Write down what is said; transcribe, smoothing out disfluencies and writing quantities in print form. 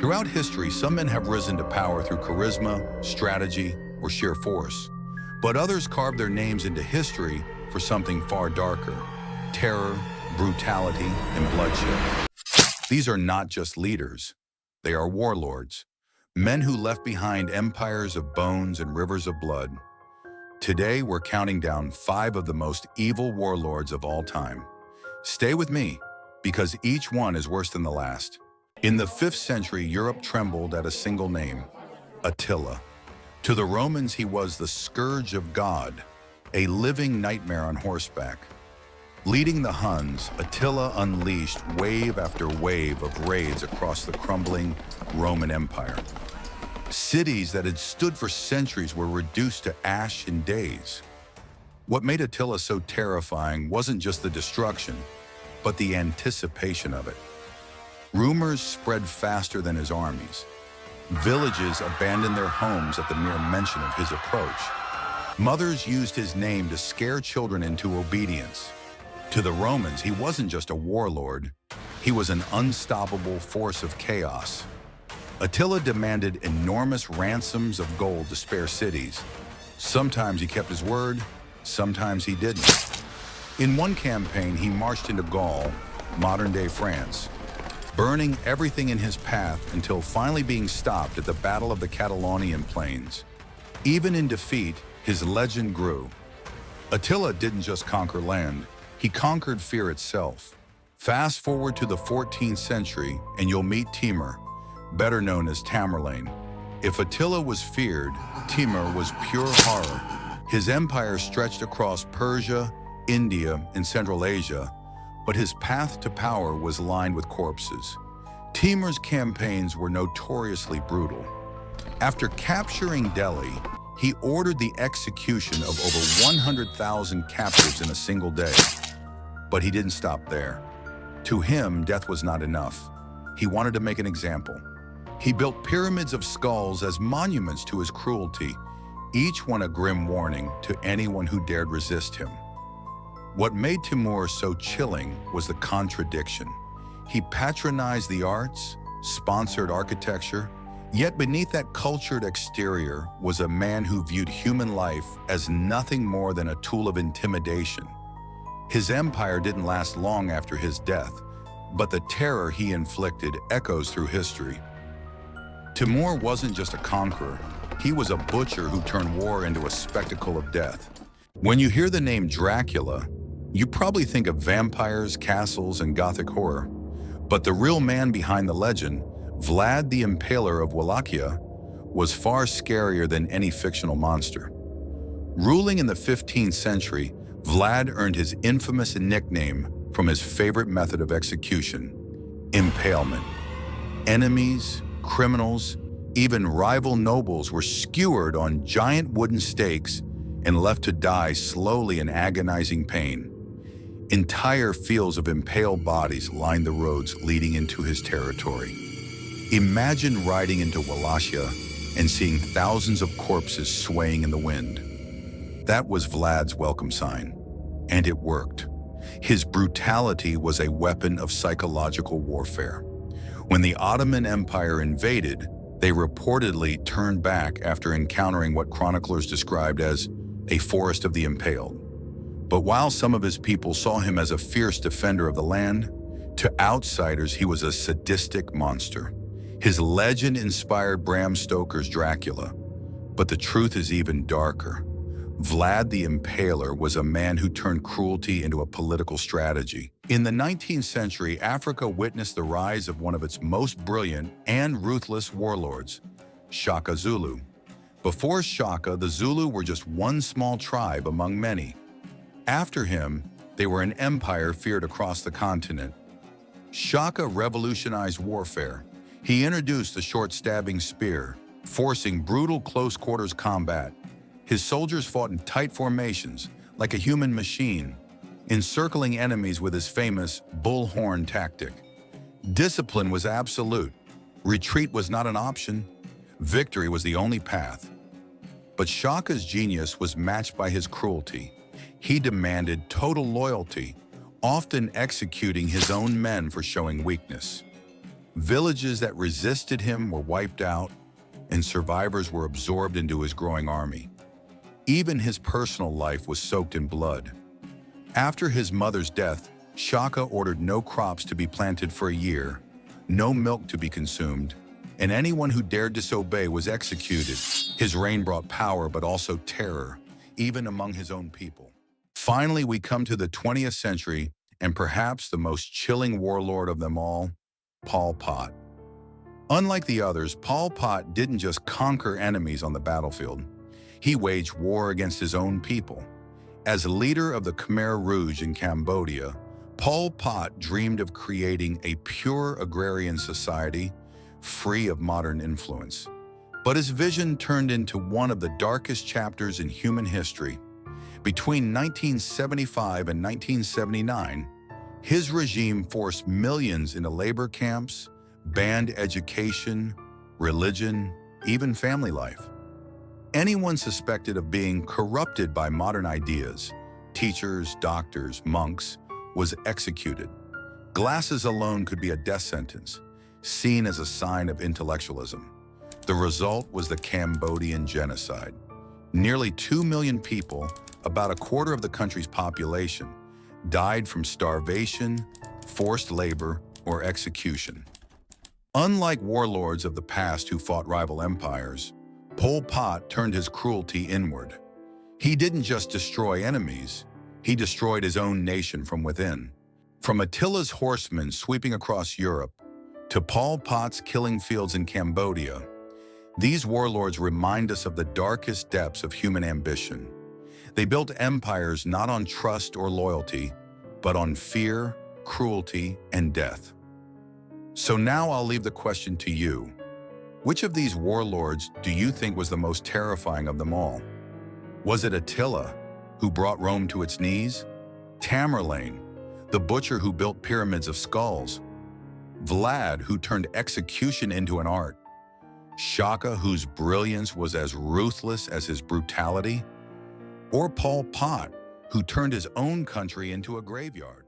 Throughout history, some men have risen to power through charisma, strategy, or sheer force. But others carved their names into history for something far darker: terror, brutality, and bloodshed. These are not just leaders. They are warlords, men who left behind empires of bones and rivers of blood. Today, we're counting down 5 of the most evil warlords of all time. Stay with me, because each one is worse than the last. In the 5th century, Europe trembled at a single name: Attila. To the Romans, he was the Scourge of God, a living nightmare on horseback. Leading the Huns, Attila unleashed wave after wave of raids across the crumbling Roman Empire. Cities that had stood for centuries were reduced to ash in days. What made Attila so terrifying wasn't just the destruction, but the anticipation of it. Rumors spread faster than his armies. Villages abandoned their homes at the mere mention of his approach. Mothers used his name to scare children into obedience. To the Romans, he wasn't just a warlord, he was an unstoppable force of chaos. Attila demanded enormous ransoms of gold to spare cities. Sometimes he kept his word, sometimes he didn't. In one campaign, he marched into Gaul, modern-day France, burning everything in his path until finally being stopped at the Battle of the Catalonian Plains. Even in defeat, his legend grew. Attila didn't just conquer land, he conquered fear itself. Fast forward to the 14th century and you'll meet Timur, better known as Tamerlane. If Attila was feared, Timur was pure horror. His empire stretched across Persia, India, and Central Asia, but his path to power was lined with corpses. Timur's campaigns were notoriously brutal. After capturing Delhi, he ordered the execution of over 100,000 captives in a single day. But he didn't stop there. To him, death was not enough. He wanted to make an example. He built pyramids of skulls as monuments to his cruelty, each one a grim warning to anyone who dared resist him. What made Timur so chilling was the contradiction. He patronized the arts, sponsored architecture, yet beneath that cultured exterior was a man who viewed human life as nothing more than a tool of intimidation. His empire didn't last long after his death, but the terror he inflicted echoes through history. Timur wasn't just a conqueror, he was a butcher who turned war into a spectacle of death. When you hear the name Dracula, you probably think of vampires, castles, and gothic horror. But the real man behind the legend, Vlad the Impaler of Wallachia, was far scarier than any fictional monster. Ruling in the 15th century, Vlad earned his infamous nickname from his favorite method of execution: impalement. Enemies, criminals, even rival nobles were skewered on giant wooden stakes and left to die slowly in agonizing pain. Entire fields of impaled bodies lined the roads leading into his territory. Imagine riding into Wallachia and seeing thousands of corpses swaying in the wind. That was Vlad's welcome sign, and it worked. His brutality was a weapon of psychological warfare. When the Ottoman Empire invaded, they reportedly turned back after encountering what chroniclers described as a forest of the impaled. But while some of his people saw him as a fierce defender of the land, to outsiders he was a sadistic monster. His legend inspired Bram Stoker's Dracula. But the truth is even darker. Vlad the Impaler was a man who turned cruelty into a political strategy. In the 19th century, Africa witnessed the rise of one of its most brilliant and ruthless warlords, Shaka Zulu. Before Shaka, the Zulu were just one small tribe among many. After him, they were an empire feared across the continent. Shaka revolutionized warfare. He introduced the short stabbing spear, forcing brutal close-quarters combat. His soldiers fought in tight formations, like a human machine, encircling enemies with his famous bullhorn tactic. Discipline was absolute. Retreat was not an option. Victory was the only path. But Shaka's genius was matched by his cruelty. He demanded total loyalty, often executing his own men for showing weakness. Villages that resisted him were wiped out, and survivors were absorbed into his growing army. Even his personal life was soaked in blood. After his mother's death, Shaka ordered no crops to be planted for a year, no milk to be consumed, and anyone who dared disobey was executed. His reign brought power but also terror, even among his own people. Finally, we come to the 20th century, and perhaps the most chilling warlord of them all, Pol Pot. Unlike the others, Pol Pot didn't just conquer enemies on the battlefield. He waged war against his own people. As leader of the Khmer Rouge in Cambodia, Pol Pot dreamed of creating a pure agrarian society, free of modern influence. But his vision turned into one of the darkest chapters in human history. Between 1975 and 1979, his regime forced millions into labor camps, banned education, religion, even family life. Anyone suspected of being corrupted by modern ideas, teachers, doctors, monks, was executed. Glasses alone could be a death sentence, seen as a sign of intellectualism. The result was the Cambodian genocide. Nearly 2 million people, about a quarter of the country's population, died from starvation, forced labor, or execution. Unlike warlords of the past who fought rival empires, Pol Pot turned his cruelty inward. He didn't just destroy enemies, he destroyed his own nation from within. From Attila's horsemen sweeping across Europe to Pol Pot's killing fields in Cambodia, these warlords remind us of the darkest depths of human ambition. They built empires not on trust or loyalty, but on fear, cruelty, and death. So now I'll leave the question to you. Which of these warlords do you think was the most terrifying of them all? Was it Attila, who brought Rome to its knees? Tamerlane, the butcher who built pyramids of skulls? Vlad, who turned execution into an art? Shaka, whose brilliance was as ruthless as his brutality? Or Pol Pot, who turned his own country into a graveyard?